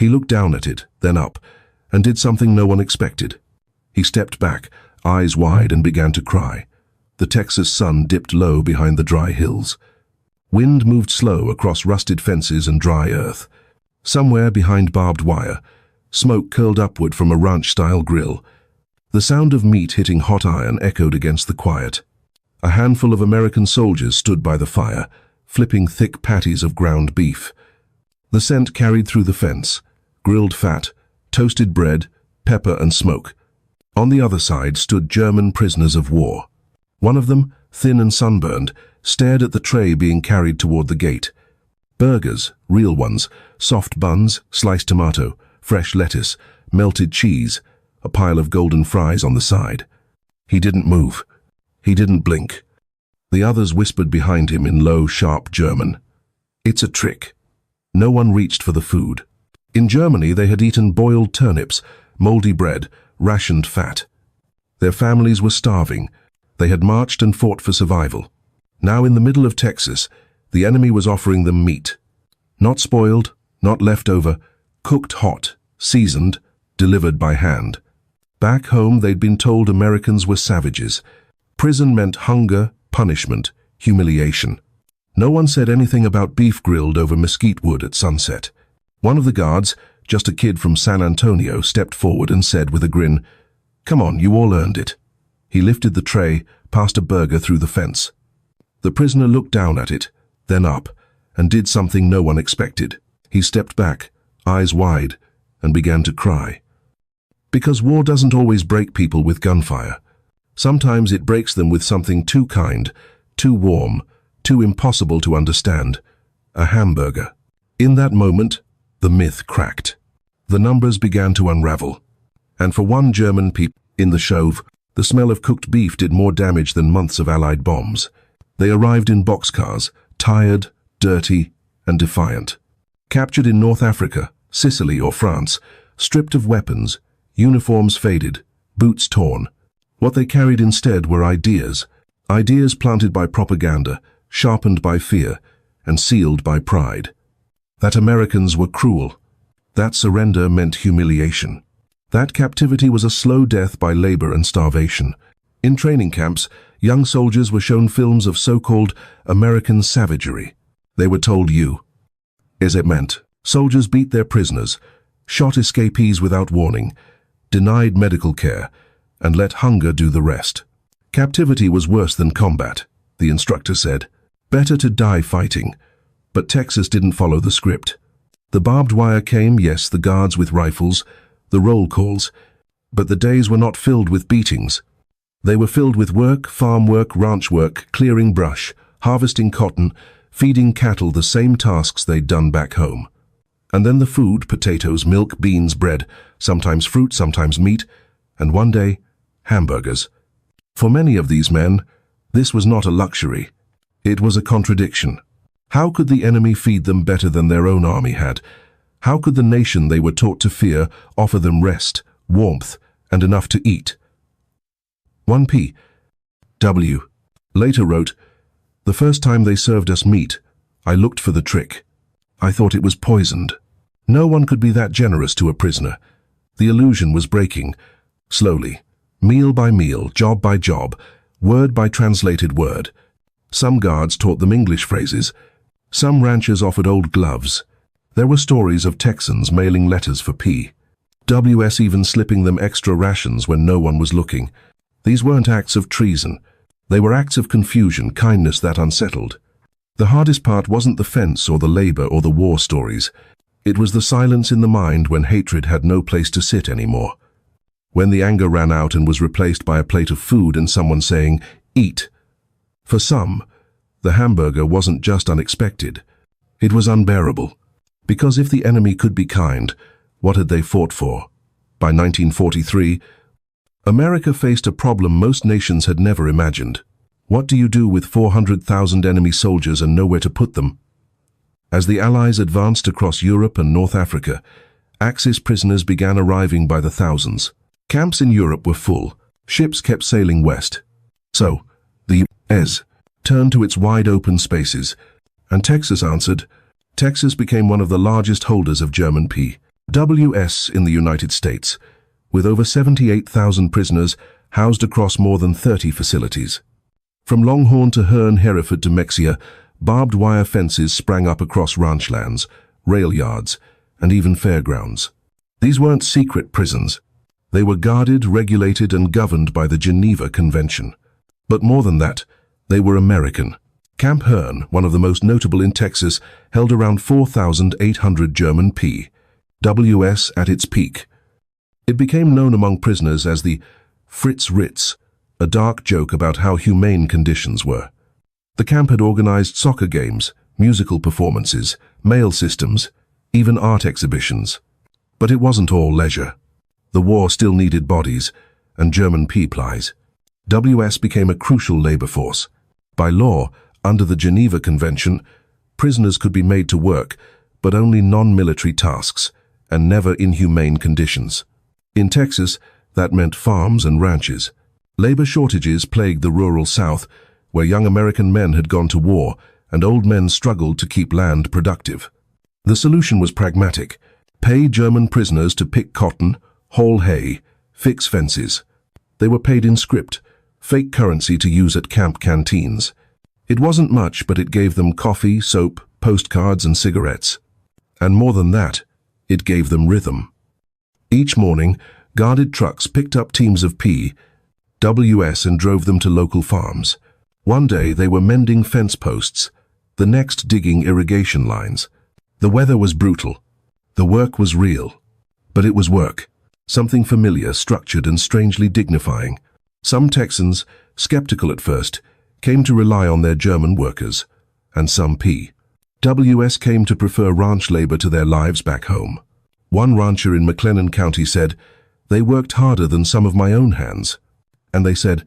He looked down at it, then up, and did something no one expected. He stepped back, eyes wide, and began to cry. The Texas sun dipped low behind the dry hills. Wind moved slow across rusted fences and dry earth. Somewhere behind barbed wire, smoke curled upward from a ranch-style grill. The sound of meat hitting hot iron echoed against the quiet. A handful of American soldiers stood by the fire, flipping thick patties of ground beef. The scent carried through the fence: grilled fat, toasted bread, pepper and smoke. On the other side stood German prisoners of war. One of them, thin and sunburned, stared at the tray being carried toward the gate. Burgers, real ones, soft buns, sliced tomato, fresh lettuce, melted cheese, a pile of golden fries on the side. He didn't move. He didn't blink. The others whispered behind him in low, sharp German. "It's a trick." No one reached for the food. In Germany, they had eaten boiled turnips, moldy bread, rationed fat. Their families were starving. They had marched and fought for survival. Now, in the middle of Texas, the enemy was offering them meat. Not spoiled, not leftover, cooked hot, seasoned, delivered by hand. Back home, they'd been told Americans were savages. Prison meant hunger, punishment, humiliation. No one said anything about beef grilled over mesquite wood at sunset. One of the guards, just a kid from San Antonio, stepped forward and said with a grin, "Come on, you all earned it." He lifted the tray, passed a burger through the fence. The prisoner looked down at it, then up, and did something no one expected. He stepped back, eyes wide, and began to cry. Because war doesn't always break people with gunfire. Sometimes it breaks them with something too kind, too warm, too impossible to understand: a hamburger. In that moment, the myth cracked. The numbers began to unravel. And for one German people in the Chauve, the smell of cooked beef did more damage than months of Allied bombs. They arrived in boxcars, tired, dirty, and defiant. Captured in North Africa, Sicily or France, stripped of weapons, uniforms faded, boots torn. What they carried instead were ideas. Ideas planted by propaganda, sharpened by fear, and sealed by pride. That Americans were cruel. That surrender meant humiliation. That captivity was a slow death by labor and starvation. In training camps, young soldiers were shown films of so-called American savagery. They were told as it meant. Soldiers beat their prisoners, shot escapees without warning, denied medical care, and let hunger do the rest. Captivity was worse than combat, the instructor said. Better to die fighting. But Texas didn't follow the script. The barbed wire came, yes, the guards with rifles, the roll calls, but the days were not filled with beatings. They were filled with work, farm work, ranch work, clearing brush, harvesting cotton, feeding cattle, the same tasks they'd done back home. And then the food: potatoes, milk, beans, bread, sometimes fruit, sometimes meat, and one day, hamburgers. For many of these men, this was not a luxury. It was a contradiction. How could the enemy feed them better than their own army had? How could the nation they were taught to fear offer them rest, warmth, and enough to eat? 1 P.W. later wrote, "The first time they served us meat, I looked for the trick. I thought it was poisoned." No one could be that generous to a prisoner. The illusion was breaking, slowly, meal by meal, job by job, word by translated word. Some guards taught them English phrases. Some ranchers offered old gloves. There were stories of Texans mailing letters for PWS, even slipping them extra rations when no one was looking. These weren't acts of treason. They were acts of confusion, kindness that unsettled. The hardest part wasn't the fence or the labor or the war stories. It was the silence in the mind when hatred had no place to sit anymore. When the anger ran out and was replaced by a plate of food and someone saying, "Eat." For some, the hamburger wasn't just unexpected. It was unbearable. Because if the enemy could be kind, what had they fought for? By 1943, America faced a problem most nations had never imagined. What do you do with 400,000 enemy soldiers and nowhere to put them? As the Allies advanced across Europe and North Africa, Axis prisoners began arriving by the thousands. Camps in Europe were full. Ships kept sailing west. So, the U.S. turned to its wide-open spaces, and Texas answered. Texas became one of the largest holders of German WS in the United States, with over 78,000 prisoners housed across more than 30 facilities. From Longhorn to Herne, Hereford to Mexia, barbed wire fences sprang up across ranchlands, rail yards, and even fairgrounds. These weren't secret prisons. They were guarded, regulated, and governed by the Geneva Convention. But more than that, they were American. Camp Herne, one of the most notable in Texas, held around 4,800 German POWs at its peak. It became known among prisoners as the Fritz Ritz, a dark joke about how humane conditions were. The camp had organized soccer games, musical performances, mail systems, even art exhibitions. But it wasn't all leisure. The war still needed bodies and German POWs. WS became a crucial labor force. By law, under the Geneva Convention, prisoners could be made to work, but only non-military tasks, and never inhumane conditions. In Texas, that meant farms and ranches. Labor shortages plagued the rural South, where young American men had gone to war and old men struggled to keep land productive. The solution was pragmatic. Pay German prisoners to pick cotton, haul hay, fix fences. They were paid in script, fake currency to use at camp canteens. It wasn't much, but it gave them coffee, soap, postcards, and cigarettes. And more than that, it gave them rhythm. Each morning, guarded trucks picked up teams of POWs and drove them to local farms. One day they were mending fence posts, the next digging irrigation lines. The weather was brutal. The work was real. But it was work. Something familiar, structured, and strangely dignifying. Some Texans, skeptical at first, came to rely on their German workers, and some POWs came to prefer ranch labor to their lives back home. One rancher in McLennan County said, "They worked harder than some of my own hands." And they said,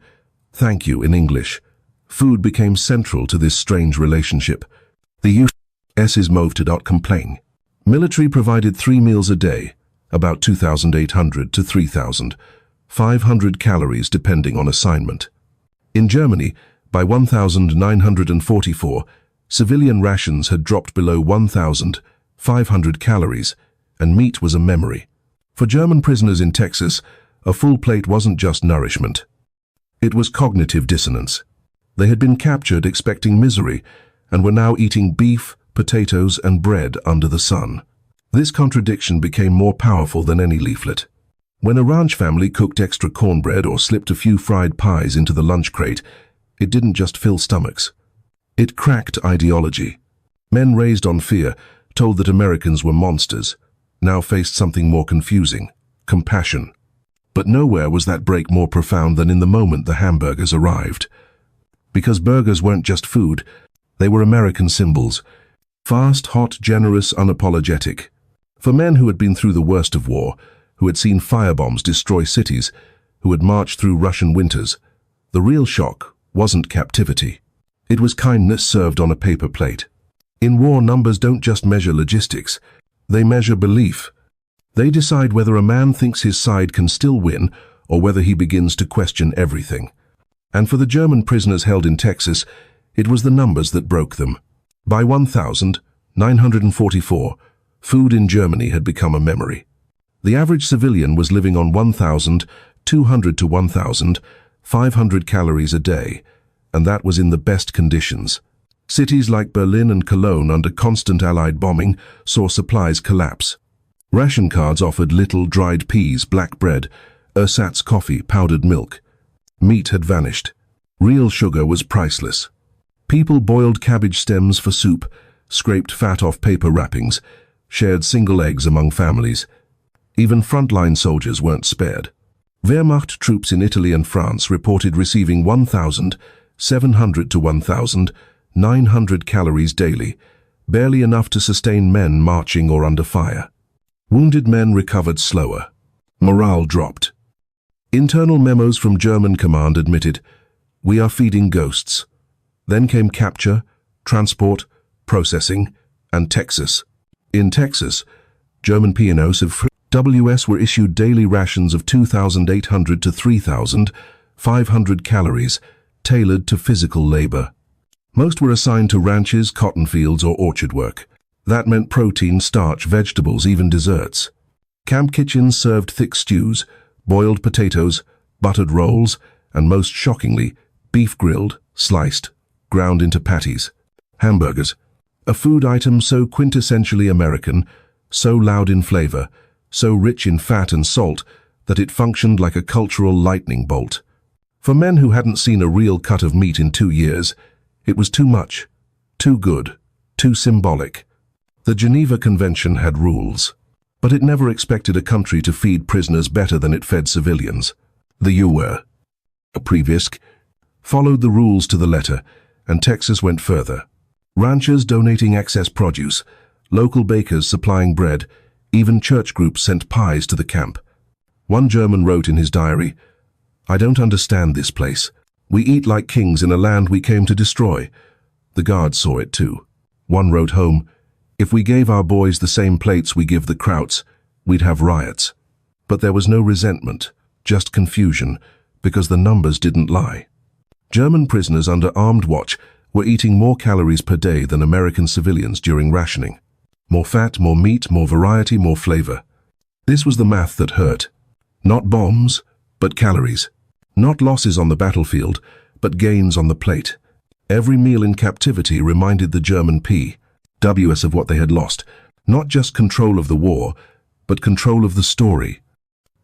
"Thank you," in English. Food became central to this strange relationship. The U.S.'s moved to complain. Military provided 3 meals a day, about 2,800 to 3,500 calories depending on assignment. In Germany, by 1944, civilian rations had dropped below 1,500 calories, and meat was a memory. For German prisoners in Texas, a full plate wasn't just nourishment. It was cognitive dissonance. They had been captured expecting misery, and were now eating beef, potatoes, and bread under the sun. This contradiction became more powerful than any leaflet. When a ranch family cooked extra cornbread or slipped a few fried pies into the lunch crate, it didn't just fill stomachs. It cracked ideology. Men raised on fear, told that Americans were monsters, now faced something more confusing: compassion. But nowhere was that break more profound than in the moment the hamburgers arrived. Because burgers weren't just food, they were American symbols. Fast, hot, generous, unapologetic. For men who had been through the worst of war, who had seen firebombs destroy cities, who had marched through Russian winters, the real shock wasn't captivity. It was kindness served on a paper plate. In war, numbers don't just measure logistics. They measure belief. They decide whether a man thinks his side can still win or whether he begins to question everything. And for the German prisoners held in Texas, it was the numbers that broke them. By 1944, food in Germany had become a memory. The average civilian was living on 1,200 to 1,500 calories a day, and that was in the best conditions. Cities like Berlin and Cologne, under constant Allied bombing, saw supplies collapse. Ration cards offered little dried peas, black bread, ersatz coffee, powdered milk. Meat had vanished. Real sugar was priceless. People boiled cabbage stems for soup, scraped fat off paper wrappings, shared single eggs among families. Even frontline soldiers weren't spared. Wehrmacht troops in Italy and France reported receiving 1,700 to 1,900 calories daily, barely enough to sustain men marching or under fire. Wounded men recovered slower. Morale dropped. Internal memos from German command admitted, "We are feeding ghosts." Then came capture, transport, processing, and Texas. In Texas, German POWs were issued daily rations of 2,800 to 3,500 calories, tailored to physical labor. Most were assigned to ranches, cotton fields, or orchard work. That meant protein, starch, vegetables, even desserts. Camp kitchens served thick stews, boiled potatoes, buttered rolls, and most shockingly, beef grilled, sliced, ground into patties. Hamburgers, a food item so quintessentially American, so loud in flavor, so rich in fat and salt that it functioned like a cultural lightning bolt. For men who hadn't seen a real cut of meat in 2 years, it was too much, too good, too symbolic. The Geneva Convention had rules, but it never expected a country to feed prisoners better than it fed civilians. The WWII POW followed the rules to the letter, and Texas went further. Ranchers donating excess produce, local bakers supplying bread, even church groups sent pies to the camp. One German wrote in his diary, "I don't understand this place. We eat like kings in a land we came to destroy." The guards saw it too. One wrote home, "If we gave our boys the same plates we give the Krauts, we'd have riots." But there was no resentment, just confusion, because the numbers didn't lie. German prisoners under armed watch were eating more calories per day than American civilians during rationing. More fat, more meat, more variety, more flavor. This was the math that hurt. Not bombs, but calories. Not losses on the battlefield, but gains on the plate. Every meal in captivity reminded the German POWs of what they had lost. Not just control of the war, but control of the story.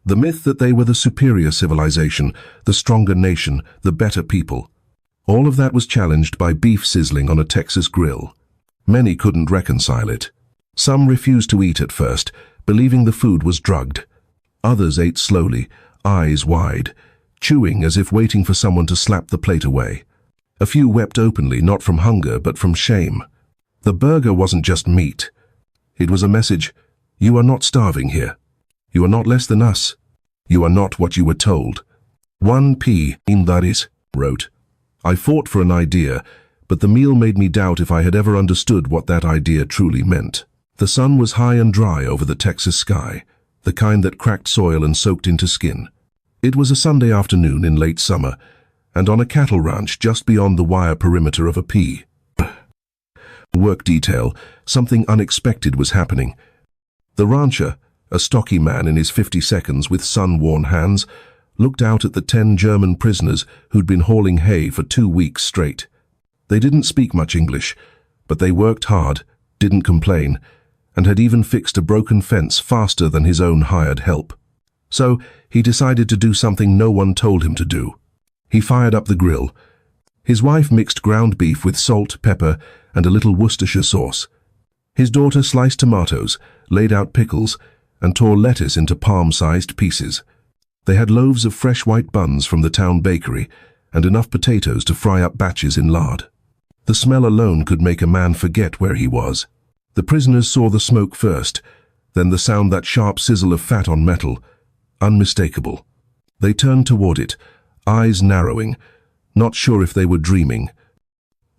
The myth that they were the superior civilization, the stronger nation, the better people. All of that was challenged by beef sizzling on a Texas grill. Many couldn't reconcile it. Some refused to eat at first, believing the food was drugged. Others ate slowly, eyes wide, chewing as if waiting for someone to slap the plate away. A few wept openly, not from hunger, but from shame. The burger wasn't just meat. It was a message: you are not starving here. You are not less than us. You are not what you were told. One POWs wrote, "I fought for an idea, but the meal made me doubt if I had ever understood what that idea truly meant." The sun was high and dry over the Texas sky, the kind that cracked soil and soaked into skin. It was a Sunday afternoon in late summer, and on a cattle ranch just beyond the wire perimeter of a POW work detail, something unexpected was happening. The rancher, a stocky man in his 50s with sun-worn hands, looked out at the 10 German prisoners who'd been hauling hay for 2 weeks straight. They didn't speak much English, but they worked hard, didn't complain, and had even fixed a broken fence faster than his own hired help. So he decided to do something no one told him to do. He fired up the grill. His wife mixed ground beef with salt, pepper, and a little Worcestershire sauce. His daughter sliced tomatoes, laid out pickles, and tore lettuce into palm-sized pieces. They had loaves of fresh white buns from the town bakery, and enough potatoes to fry up batches in lard. The smell alone could make a man forget where he was. The prisoners saw the smoke first, then the sound, that sharp sizzle of fat on metal, unmistakable. They turned toward it, eyes narrowing, not sure if they were dreaming.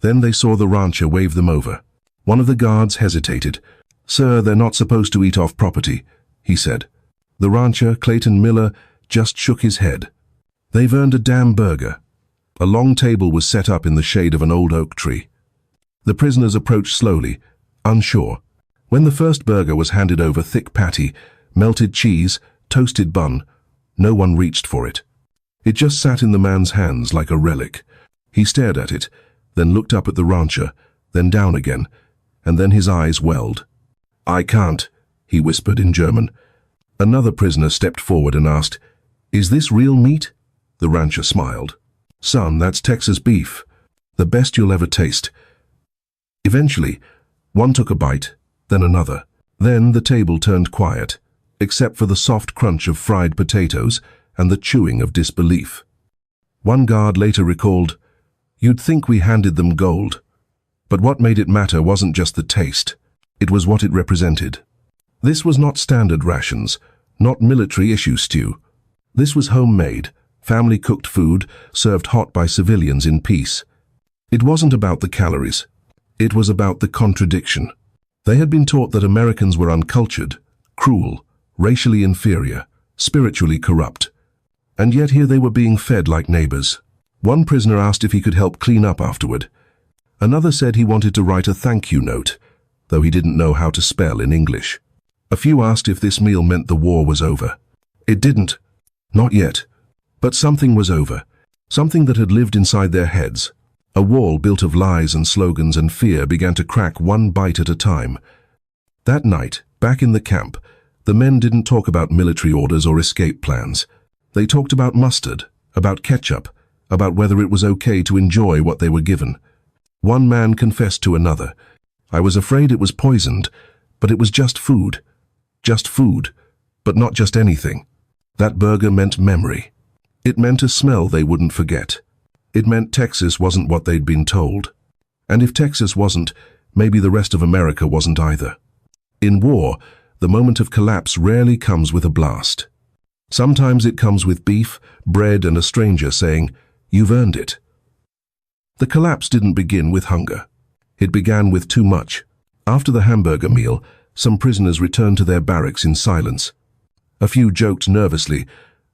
Then they saw the rancher wave them over. One of the guards hesitated. "Sir, they're not supposed to eat off property," he said. The rancher, Clayton Miller, just shook his head. "They've earned a damn burger." A long table was set up in the shade of an old oak tree. The prisoners approached slowly, unsure. When the first burger was handed over, thick patty, melted cheese, toasted bun, no one reached for it. It just sat in the man's hands like a relic. He stared at it, then looked up at the rancher, then down again, and then his eyes welled. "I can't," he whispered in German. Another prisoner stepped forward and asked, "Is this real meat?" The rancher smiled. "Son, that's Texas beef. The best you'll ever taste." Eventually, one took a bite, then another. Then the table turned quiet, except for the soft crunch of fried potatoes and the chewing of disbelief. One guard later recalled, "You'd think we handed them gold." But what made it matter wasn't just the taste. It was what it represented. This was not standard rations, not military-issue stew. This was homemade, family-cooked food served hot by civilians in peace. It wasn't about the calories. It was about the contradiction. They had been taught that Americans were uncultured, cruel, racially inferior, spiritually corrupt. And yet here they were being fed like neighbors. One prisoner asked if he could help clean up afterward. Another said he wanted to write a thank you note, though he didn't know how to spell in English. A few asked if this meal meant the war was over. It didn't. Not yet. But something was over. Something that had lived inside their heads. A wall built of lies and slogans and fear began to crack one bite at a time. That night, back in the camp, the men didn't talk about military orders or escape plans. They talked about mustard, about ketchup, about whether it was okay to enjoy what they were given. One man confessed to another, "I was afraid it was poisoned, but it was just food. Just food, but not just anything." That burger meant memory. It meant a smell they wouldn't forget. It meant Texas wasn't what they'd been told. And if Texas wasn't, maybe the rest of America wasn't either. In war, the moment of collapse rarely comes with a blast. Sometimes it comes with beef, bread, and a stranger saying, "You've earned it." The collapse didn't begin with hunger. It began with too much. After the hamburger meal, some prisoners returned to their barracks in silence. A few joked nervously,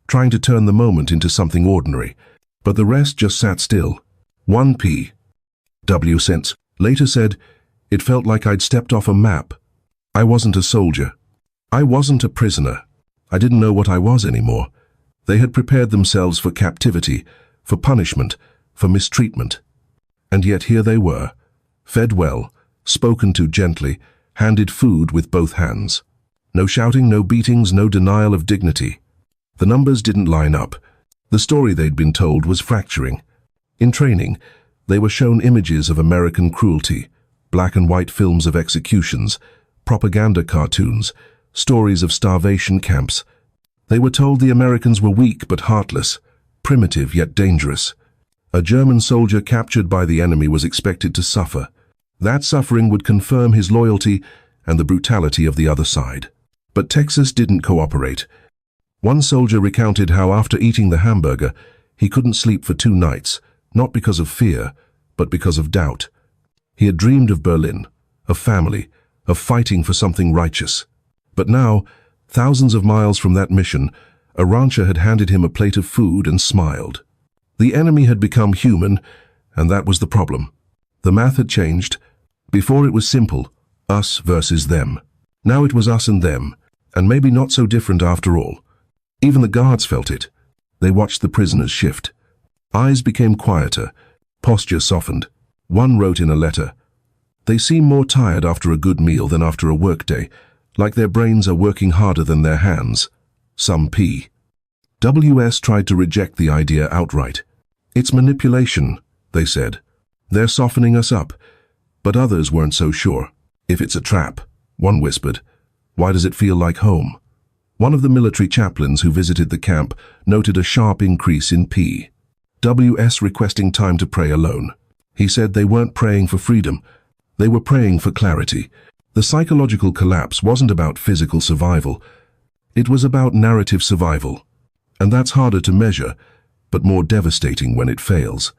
trying to turn the moment into something ordinary, but the rest just sat still. One POW later said, "It felt like I'd stepped off a map. I wasn't a soldier. I wasn't a prisoner. I didn't know what I was anymore." They had prepared themselves for captivity, for punishment, for mistreatment. And yet here they were, fed well, spoken to gently, handed food with both hands. No shouting, no beatings, no denial of dignity. The numbers didn't line up. The story they'd been told was fracturing. In training, they were shown images of American cruelty, black and white films of executions, propaganda cartoons, stories of starvation camps. They were told the Americans were weak but heartless, primitive yet dangerous. A German soldier captured by the enemy was expected to suffer. That suffering would confirm his loyalty and the brutality of the other side. But Texas didn't cooperate. One soldier recounted how after eating the hamburger, he couldn't sleep for 2 nights, not because of fear, but because of doubt. He had dreamed of Berlin, of family, of fighting for something righteous. But now, thousands of miles from that mission, a rancher had handed him a plate of food and smiled. The enemy had become human, and that was the problem. The math had changed. Before it was simple, us versus them. Now it was us and them, and maybe not so different after all. Even the guards felt it. They watched the prisoners shift. Eyes became quieter, posture softened. One wrote in a letter, "They seem more tired after a good meal than after a workday, like their brains are working harder than their hands." Some POWs tried to reject the idea outright. "It's manipulation," they said. "They're softening us up." But others weren't so sure. "If it's a trap," one whispered, "why does it feel like home?" One of the military chaplains who visited the camp noted a sharp increase in POWs requesting time to pray alone. He said they weren't praying for freedom, they were praying for clarity. The psychological collapse wasn't about physical survival, it was about narrative survival. And that's harder to measure, but more devastating when it fails.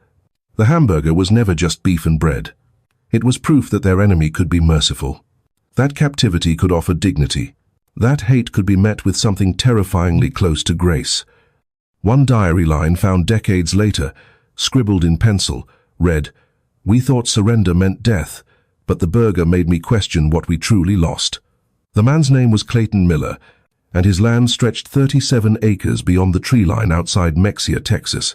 The hamburger was never just beef and bread. It was proof that their enemy could be merciful. That captivity could offer dignity. That hate could be met with something terrifyingly close to grace. One diary line found decades later, scribbled in pencil, read, "We thought surrender meant death, but the burger made me question what we truly lost." The man's name was Clayton Miller, and his land stretched 37 acres beyond the tree line outside Mexia, Texas.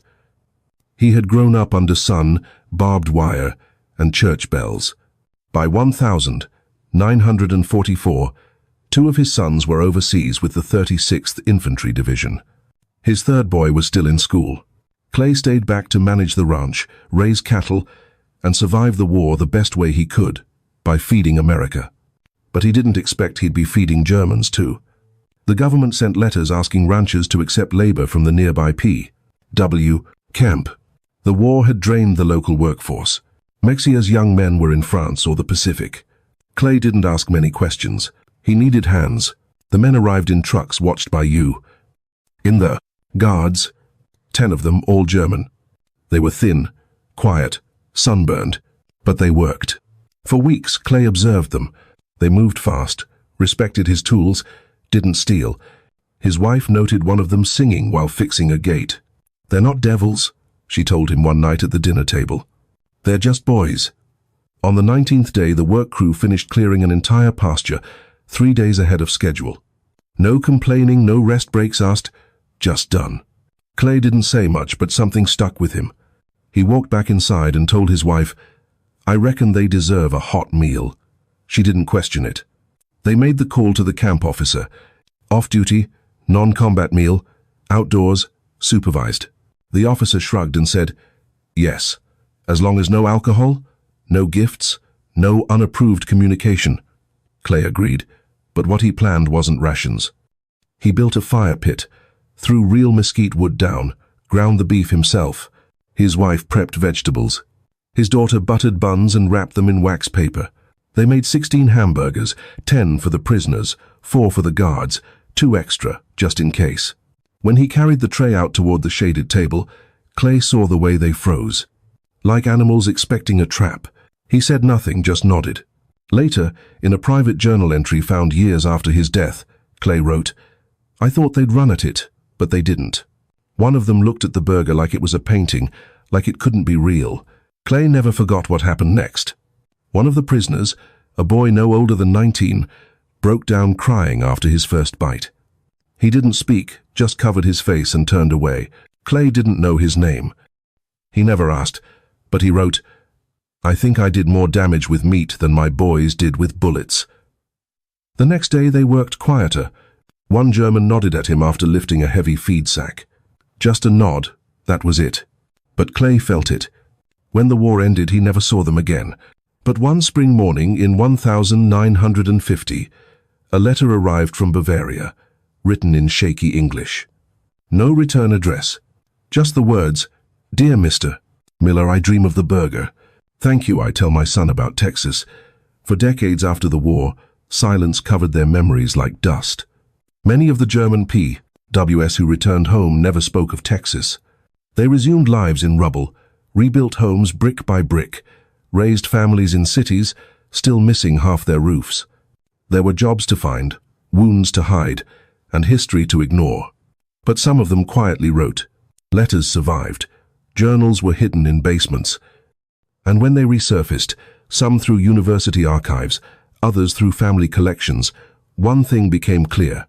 He had grown up under sun, barbed wire, and church bells. By 1944, 2 of his sons were overseas with the 36th Infantry Division. His third boy was still in school. Clay stayed back to manage the ranch, raise cattle, and survive the war the best way he could, by feeding America. But he didn't expect he'd be feeding Germans too. The government sent letters asking ranchers to accept labor from the nearby POW camp. The war had drained the local workforce. Mexia's young men were in France or the Pacific. Clay didn't ask many questions. He needed hands. The men arrived in trucks watched by in the guards, 10 of them, all German. They were thin, quiet, sunburned, but they worked. For weeks, Clay observed them. They moved fast, respected his tools, didn't steal. His wife noted one of them singing while fixing a gate. "They're not devils," she told him one night at the dinner table. "They're just boys." On the 19th day, the work crew finished clearing an entire pasture, 3 days ahead of schedule. No complaining, no rest breaks asked, just done. Clay didn't say much, but something stuck with him. He walked back inside and told his wife, "I reckon they deserve a hot meal." She didn't question it. They made the call to the camp officer. Off-duty, non-combat meal, outdoors, supervised. The officer shrugged and said, "Yes, as long as no alcohol, no gifts, no unapproved communication." Clay agreed, but what he planned wasn't rations. He built a fire pit, threw real mesquite wood down, ground the beef himself. His wife prepped vegetables. His daughter buttered buns and wrapped them in wax paper. They made 16 hamburgers, 10 for the prisoners, 4 for the guards, 2 extra, just in case. When he carried the tray out toward the shaded table, Clay saw the way they froze. Like animals expecting a trap. He said nothing, just nodded. Later, in a private journal entry found years after his death, Clay wrote, "I thought they'd run at it, but they didn't." One of them looked at the burger like it was a painting, like it couldn't be real. Clay never forgot what happened next. One of the prisoners, a boy no older than 19, broke down crying after his first bite. He didn't speak, just covered his face and turned away. Clay didn't know his name. He never asked, but he wrote, "I think I did more damage with meat than my boys did with bullets." The next day they worked quieter. One German nodded at him after lifting a heavy feed sack. Just a nod, that was it. But Clay felt it. When the war ended, he never saw them again. But one spring morning in 1950, a letter arrived from Bavaria, written in shaky English. No return address. Just the words, "Dear Mr. Miller, I dream of the burger. Thank you, I tell my son about Texas." For decades after the war, silence covered their memories like dust. Many of the German POWs who returned home never spoke of Texas. They resumed lives in rubble, rebuilt homes brick by brick, raised families in cities, still missing half their roofs. There were jobs to find, wounds to hide, and history to ignore. But some of them quietly wrote. Letters survived. Journals were hidden in basements. And when they resurfaced, some through university archives, others through family collections, one thing became clear.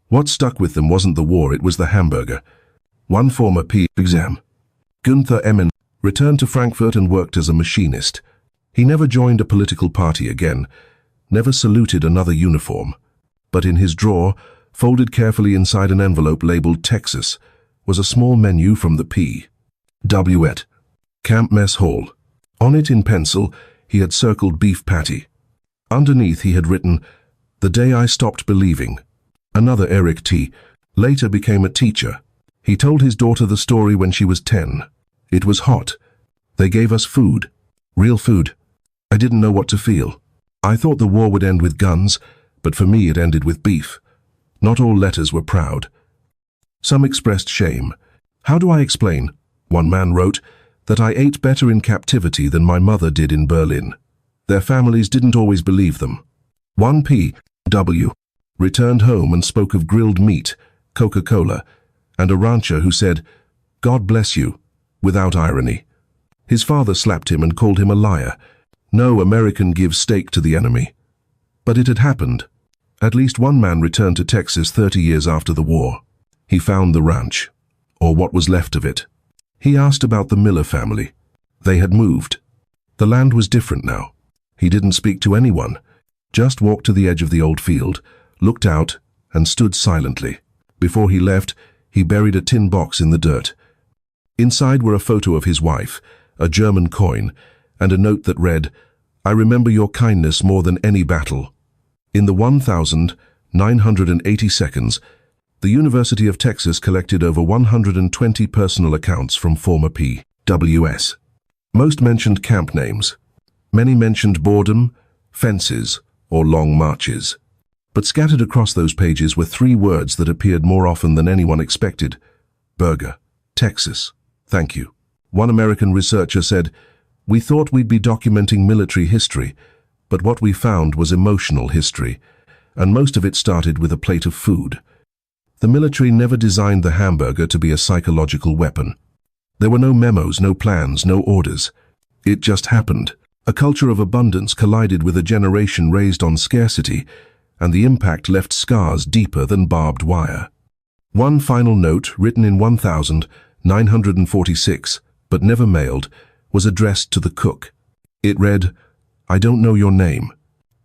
What stuck with them wasn't the war, it was the hamburger. One former exam, Günther Emmen, returned to Frankfurt and worked as a machinist. He never joined a political party again, never saluted another uniform. But in his drawer, folded carefully inside an envelope labeled Texas, was a small menu from the POWs Camp Mess Hall. On it in pencil, he had circled beef patty. Underneath he had written, "The day I stopped believing." Another Eric T. later became a teacher. He told his daughter the story when she was 10. It was hot. They gave us food. Real food. I didn't know what to feel. I thought the war would end with guns, but for me it ended with beef. Not all letters were proud. Some expressed shame. "How do I explain," one man wrote, "that I ate better in captivity than my mother did in Berlin?" Their families didn't always believe them. One POW returned home and spoke of grilled meat, Coca-Cola, and a rancher who said, "God bless you," without irony. His father slapped him and called him a liar. No American gives steak to the enemy. But it had happened. At least one man returned to Texas 30 years after the war. He found the ranch, or what was left of it. He asked about the Miller family. They had moved. The land was different now. He didn't speak to anyone, just walked to the edge of the old field, looked out, and stood silently. Before he left, he buried a tin box in the dirt. Inside were a photo of his wife, a German coin, and a note that read, "I remember your kindness more than any battle." In the 1,980 seconds, the University of Texas collected over 120 personal accounts from former POWs. Most mentioned camp names. Many mentioned boredom, fences, or long marches. But scattered across those pages were 3 words that appeared more often than anyone expected. Burger, Texas, thank you. One American researcher said, "We thought we'd be documenting military history, but what we found was emotional history, and most of it started with a plate of food." The military never designed the hamburger to be a psychological weapon. There were no memos, no plans, no orders. It just happened. A culture of abundance collided with a generation raised on scarcity, and the impact left scars deeper than barbed wire. One final note, written in 1946, but never mailed, was addressed to the cook. It read, "I don't know your name.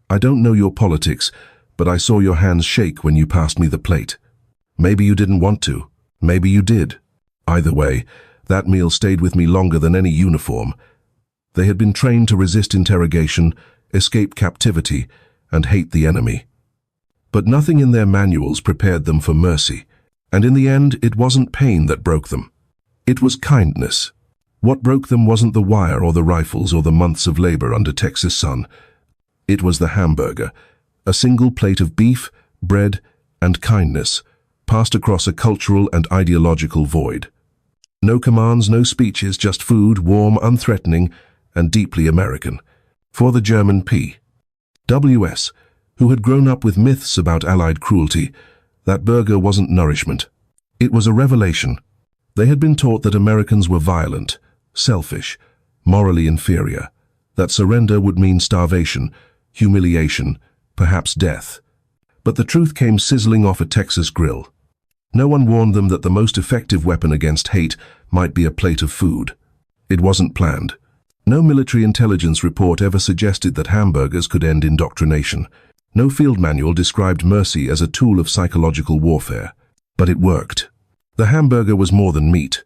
I don't know your politics, but I saw your hands shake when you passed me the plate. Maybe you didn't want to. Maybe you did. Either way, that meal stayed with me longer than any uniform." They had been trained to resist interrogation, escape captivity, and hate the enemy. But nothing in their manuals prepared them for mercy, and in the end, it wasn't pain that broke them. It was kindness. What broke them wasn't the wire or the rifles or the months of labor under Texas sun. It was the hamburger, a single plate of beef, bread, and kindness, passed across a cultural and ideological void. No commands, no speeches, just food, warm, unthreatening, and deeply American. For the German POWs, who had grown up with myths about Allied cruelty, that burger wasn't nourishment. It was a revelation. They had been taught that Americans were violent, selfish, morally inferior, that surrender would mean starvation, humiliation, perhaps death. But the truth came sizzling off a Texas grill. No one warned them that the most effective weapon against hate might be a plate of food. It wasn't planned. No military intelligence report ever suggested that hamburgers could end indoctrination. No field manual described mercy as a tool of psychological warfare. But it worked. The hamburger was more than meat.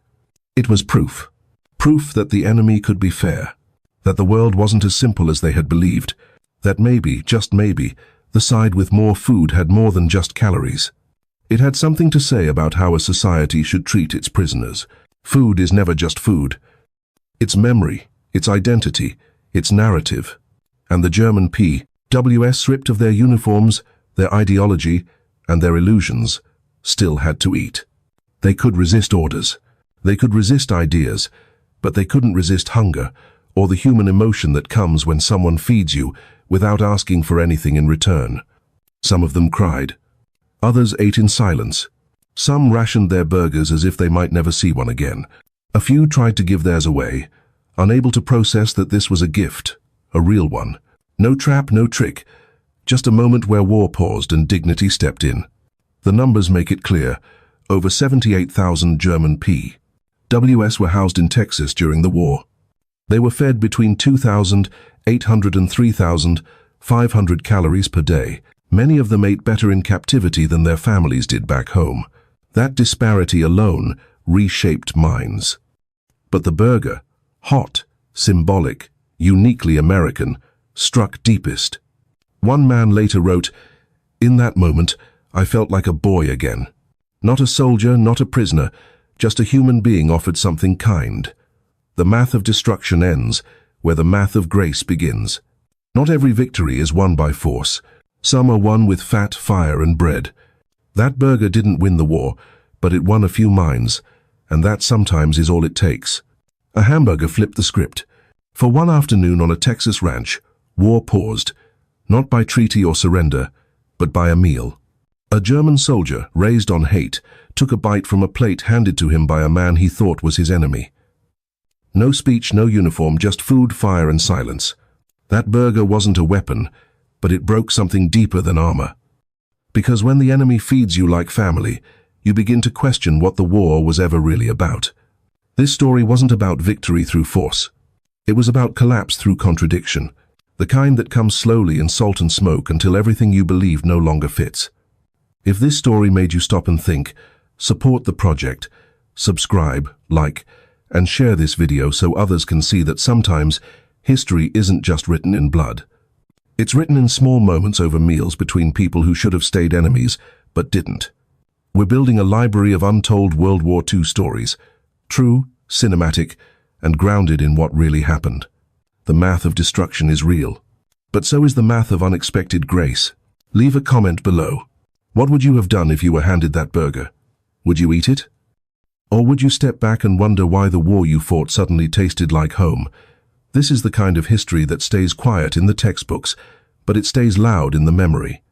It was proof. Proof that the enemy could be fair. That the world wasn't as simple as they had believed. That maybe, just maybe, the side with more food had more than just calories. It had something to say about how a society should treat its prisoners. Food is never just food. It's memory, its identity, its narrative. And the German POWs, stripped of their uniforms, their ideology, and their illusions, still had to eat. They could resist orders. They could resist ideas, but they couldn't resist hunger, or the human emotion that comes when someone feeds you without asking for anything in return. Some of them cried. Others ate in silence. Some rationed their burgers as if they might never see one again. A few tried to give theirs away, unable to process that this was a gift, a real one. No trap, no trick, just a moment where war paused and dignity stepped in. The numbers make it clear. Over 78,000 German POWs were housed in Texas during the war. They were fed between 2,800 and 3,500 calories per day. Many of them ate better in captivity than their families did back home. That disparity alone reshaped minds. But the burger, hot, symbolic, uniquely American, struck deepest. One man later wrote, "In that moment, I felt like a boy again. Not a soldier, not a prisoner, just a human being offered something kind. The math of destruction ends where the math of grace begins. Not every victory is won by force. Some are won with fat, fire, and bread. That burger didn't win the war, but it won a few minds, and that sometimes is all it takes." A hamburger flipped the script. For one afternoon on a Texas ranch, war paused, not by treaty or surrender, but by a meal. A German soldier, raised on hate, took a bite from a plate handed to him by a man he thought was his enemy. No speech, no uniform, just food, fire, and silence. That burger wasn't a weapon, but it broke something deeper than armor. Because when the enemy feeds you like family, you begin to question what the war was ever really about. This story wasn't about victory through force. It was about collapse through contradiction, the kind that comes slowly in salt and smoke until everything you believe no longer fits. If this story made you stop and think, support the project, subscribe, like, and share this video so others can see that sometimes history isn't just written in blood. It's written in small moments over meals between people who should have stayed enemies, but didn't. We're building a library of untold World War II stories, true, cinematic, and grounded in what really happened. The math of destruction is real, but so is the math of unexpected grace. Leave a comment below. What would you have done if you were handed that burger? Would you eat it? Or would you step back and wonder why the war you fought suddenly tasted like home? This is the kind of history that stays quiet in the textbooks, but it stays loud in the memory.